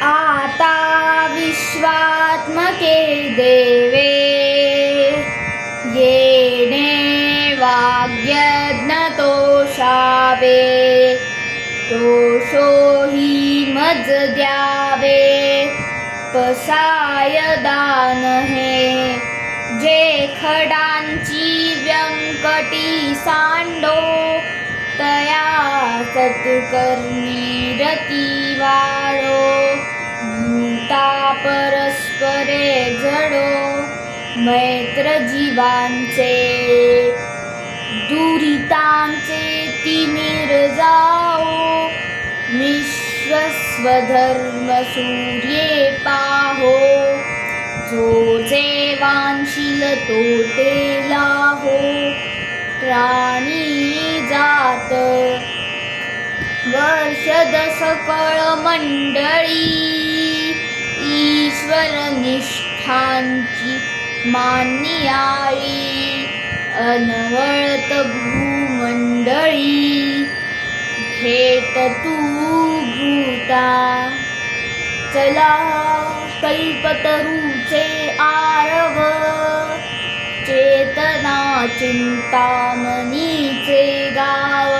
आता विश्वात्मके देवे येणे वाग्यज्ञतोषावे तोषो हि मज द्यावे पसाय दान हे जे खडांची व्यंकटी सांडो तया सत्कर्मी रती वाळो भूता परस्परे जडो मैत्र जीवांचे दुरितांचे तिमिर जाओ विश्वस्वधर्म सूर्ये पाहो जो जे वांशील तो ते लाहो प्राणी जात वर्ष दशकळ मंडळी ईश्वर निष्ठांची मानियाळी अनवळत भूमंडळी भेट तू भूता चला कल्पतरूचे आरव चेतना चिंतामणीचे गाव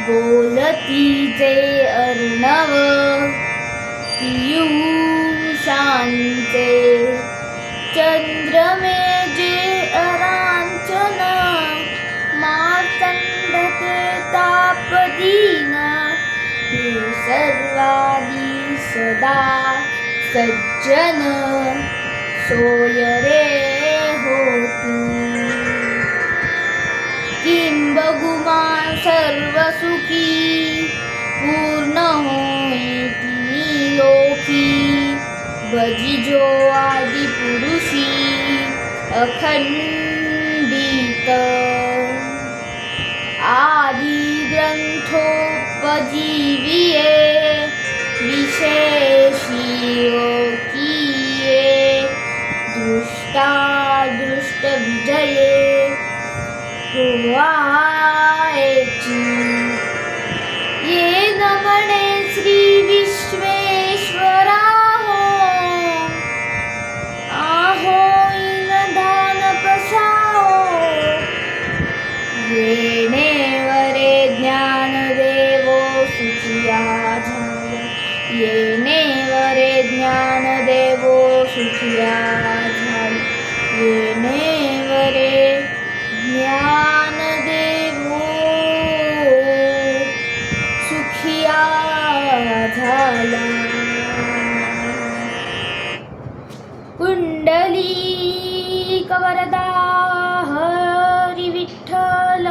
बोलतीचे अर्णव पियुषांचे चंद्रमे जे अरांचन मार्तंडते तापदीन हे सर्वादी सदा सज्जन सोय रे होतू किंबगुमा सर्व सुखी पूर्ण होई तिनी लोकी बजिजो आदि पुरुषी अखंडित आदि ग्रंथोपजीविये विशेषी ओकिये दृष्टा दृष्ट विजये होवायची ये नमणे श्री विश्वेश्वरा हो आहो इन दान पसाओ येणे वरे ज्ञान देवो सुखिया झाला येणे वरे ज्ञान देवो सुखिया झाला येणे वरे ज्ञान देवो सुखिया झाला पुंडलिक वरदा हरी विठ्ठल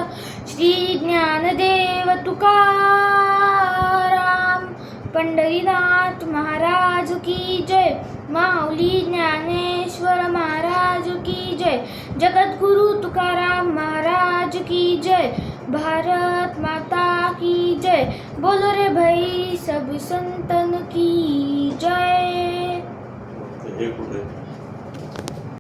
श्री ज्ञानदेव तुकाराम पंढरीनाथ महाराज की जय माऊली ज्ञानेश्वर महाराज की जय जगद्गुरु तुकाराम महाराज की जय भारत माता की जय बोलो रे भाई सब संतन की जय।